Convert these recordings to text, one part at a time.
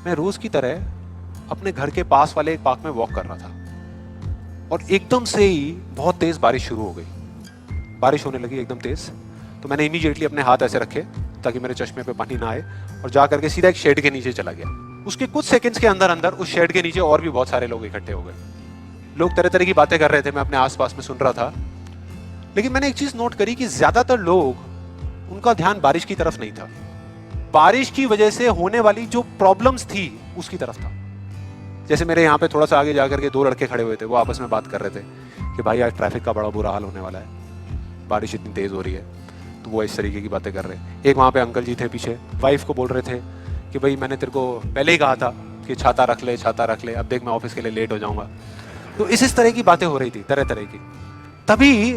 मैं रोज की तरह अपने घर के पास वाले एक पार्क में वॉक कर रहा था और एकदम से ही बहुत तेज बारिश शुरू हो गई। बारिश होने लगी एकदम तेज। तो मैंने इमीडिएटली अपने हाथ ऐसे रखे ताकि मेरे चश्मे पे पानी ना आए और जा करके सीधा एक शेड के नीचे चला गया। उसके कुछ सेकंड्स के अंदर अंदर उस शेड के नीचे और भी बहुत सारे लोग इकट्ठे हो गए। लोग तरह तरह की बातें कर रहे थे, मैं अपने आसपास में सुन रहा था। लेकिन मैंने एक चीज नोट करी कि ज्यादातर लोग, उनका ध्यान बारिश की तरफ नहीं था, बारिश की वजह से होने वाली जो प्रॉब्लम्स थी उसकी तरफ था। जैसे मेरे यहाँ पे थोड़ा सा आगे जाकर के दो लड़के खड़े हुए थे, वो आपस में बात कर रहे थे कि भाई आज ट्रैफिक का बड़ा बुरा हाल होने वाला है, बारिश इतनी तेज हो रही है। तो वो इस तरीके की बातें कर रहे हैं। एक वहाँ पे अंकल जी थे पीछे, वाइफ को बोल रहे थे कि भाई मैंने तेरे को पहले ही कहा था कि छाता रख ले, छाता रख ले, अब देख मैं ऑफिस के लिए लेट हो जाऊंगा। तो इस तरह की बातें हो रही थी, तरह तरह की। तभी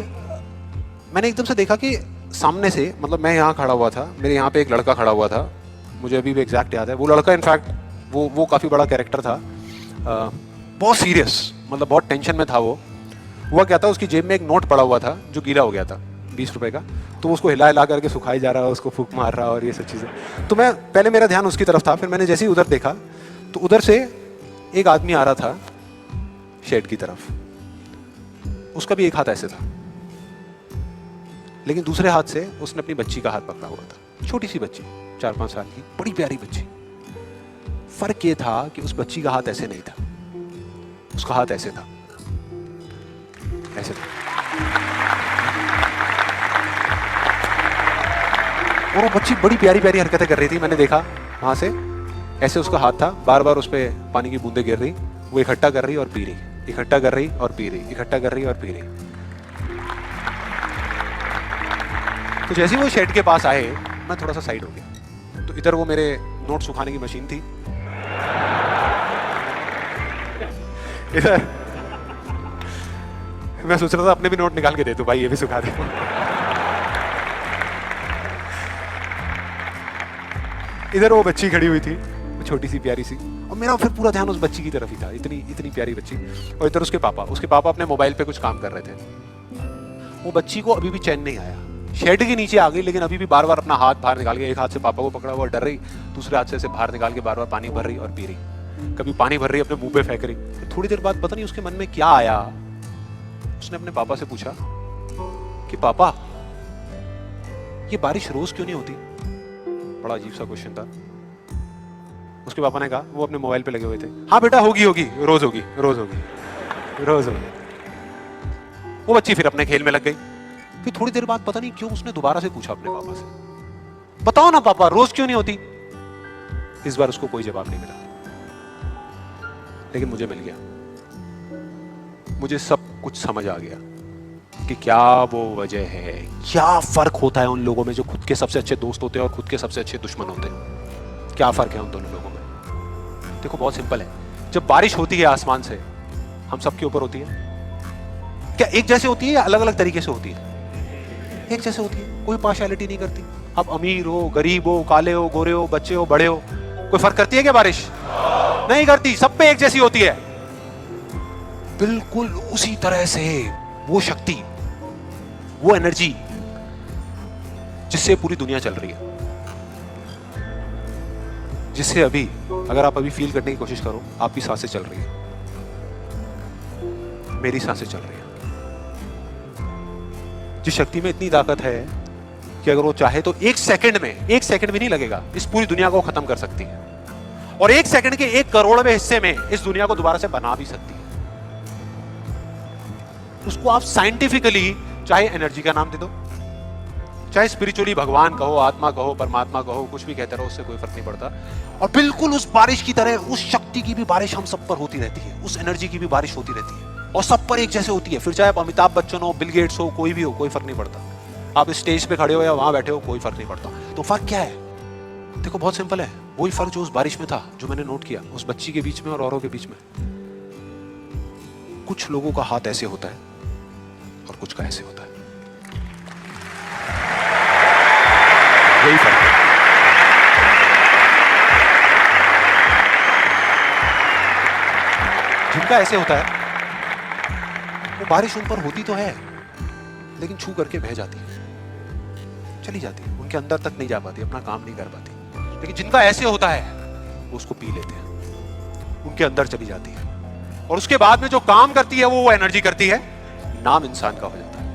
मैंने एकदम से देखा कि सामने से, मतलब मैं यहाँ खड़ा हुआ था, मेरे यहाँ पे एक लड़का खड़ा हुआ था, मुझे अभी भी एग्जैक्ट याद है। वो लड़का इनफैक्ट वो काफ़ी बड़ा कैरेक्टर था, बहुत सीरियस, मतलब बहुत टेंशन में था वो। हुआ क्या था, उसकी जेब में एक नोट पड़ा हुआ था जो गीला हो गया था, 20 रुपए का। तो उसको हिला हिला करके सुखाई जा रहा है, उसको फूंक मार रहा और ये सब चीज़ें। तो मैं पहले, मेरा ध्यान उसकी तरफ था। फिर मैंने जैसे ही उधर देखा तो उधर से एक आदमी आ रहा था शेड की तरफ। उसका भी एक हाथ ऐसे था, लेकिन दूसरे हाथ से उसने अपनी बच्ची का हाथ पकड़ा हुआ था। छोटी सी बच्ची, 4-5 साल की, बड़ी प्यारी बच्ची। फर्क ये था कि उस बच्ची का हाथ ऐसे नहीं था, उसका हाथ ऐसे था, ऐसे था। और वो बच्ची बड़ी प्यारी प्यारी हरकतें कर रही थी। मैंने देखा वहां से, ऐसे उसका हाथ था, बार बार उस पर पानी की बूंदें गिर रही, वो इकट्ठा कर रही और पी रही, इकट्ठा कर रही और पी रही, इकट्ठा कर रही और पी रही। तो जैसे ही वो शेड के पास आए, मैं थोड़ा सा साइड हो गया। तो इधर वो मेरे नोट सुखाने की मशीन थी, इधर मैं सोच रहा था अपने भी नोट निकाल के दे दूं, भाई ये भी सुखा दे। इधर वो बच्ची खड़ी हुई थी, वो छोटी सी प्यारी सी, और मेरा फिर पूरा ध्यान उस बच्ची की तरफ ही था, इतनी इतनी प्यारी बच्ची। और इधर उसके पापा अपने मोबाइल पे कुछ काम कर रहे थे। वो बच्ची को अभी भी चैन नहीं आया, शेड के नीचे आ गई, लेकिन अभी भी बार बार अपना हाथ बाहर निकाल के, एक हाथ से पापा को पकड़ा हुआ डर रही, दूसरे हाथ से ऐसे बाहर निकाल के बार बार पानी भर रही और पी रही। कभी पानी भर रही, अपने मुंह पे फेंक रही। तो थोड़ी देर बाद पता नहीं उसके मन में क्या आया, उसने अपने पापा से पूछा कि पापा, ये बारिश रोज क्यों नहीं होती? बड़ा अजीब सा क्वेश्चन था। उसके पापा ने कहा, वो अपने मोबाइल पे लगे हुए थे, हाँ बेटा होगी होगी, रोज होगी, रोज होगी, रोज होगी। वो बच्ची फिर अपने खेल में लग गई। फिर थोड़ी देर बाद पता नहीं क्यों उसने दोबारा से पूछा अपने पापा से, बताओ ना पापा, रोज क्यों नहीं होती? इस बार उसको कोई जवाब नहीं मिला, लेकिन मुझे मिल गया। मुझे सब कुछ समझ आ गया कि क्या वो वजह है, क्या फर्क होता है उन लोगों में जो खुद के सबसे अच्छे दोस्त होते हैं और खुद के सबसे अच्छे दुश्मन होते हैं। क्या फर्क है उन दोनों लोगों में? देखो बहुत सिंपल है। जब बारिश होती है आसमान से, हम सबके ऊपर होती है, क्या एक जैसे होती है या अलग अलग तरीके से होती है? एक जैसे होती है, कोई पार्शियलिटी नहीं करती। आप अमीर हो, गरीब हो, काले हो, गोरे हो, बच्चे हो, बड़े हो, कोई फर्क करती है क्या बारिश? नहीं करती, सब पे एक जैसी होती है। बिल्कुल उसी तरह से वो शक्ति, वो एनर्जी जिससे पूरी दुनिया चल रही है, जिससे अभी, अगर आप अभी फील करने की कोशिश करो, आपकी सांसें चल रही है, मेरी सांसें चल रही है। जिस शक्ति में इतनी ताकत है कि अगर वो चाहे तो एक सेकंड भी नहीं लगेगा, इस पूरी दुनिया को खत्म कर सकती है, और एक सेकंड के 1 करोड़वें हिस्से में इस दुनिया को दोबारा से बना भी सकती है। उसको आप साइंटिफिकली चाहे एनर्जी का नाम दे दो, चाहे स्पिरिचुअली भगवान कहो, आत्मा कहो, परमात्मा कहो, कुछ भी कहते रहो, उससे कोई फर्क नहीं पड़ता। और बिल्कुल उस बारिश की तरह उस शक्ति की भी बारिश हम सब पर होती रहती है, उस एनर्जी की भी बारिश होती रहती है, और सब पर एक जैसे होती है। फिर चाहे आप अमिताभ बच्चन हो, बिल गेट्स हो, कोई भी हो, कोई फर्क नहीं पड़ता। आप स्टेज पे खड़े हो या वहां बैठे हो, कोई फर्क नहीं पड़ता। तो फर्क क्या है? देखो बहुत सिंपल है, वही फर्क जो उस बारिश में था, जो मैंने नोट किया उस बच्ची के बीच में और औरों के बीच में। कुछ लोगों का हाथ ऐसे होता है और कुछ का ऐसे होता है, यही फर्क है। जिनका ऐसे होता है, वो बारिश उन पर होती तो है, लेकिन छू करके बह जाती है, चली जाती है, उनके अंदर तक नहीं जा पाती, अपना काम नहीं कर पाती। लेकिन जिनका ऐसे होता है, वो उसको पी लेते हैं, उनके अंदर चली जाती है और उसके बाद में जो काम करती है वो एनर्जी करती है, नाम इंसान का हो जाता है।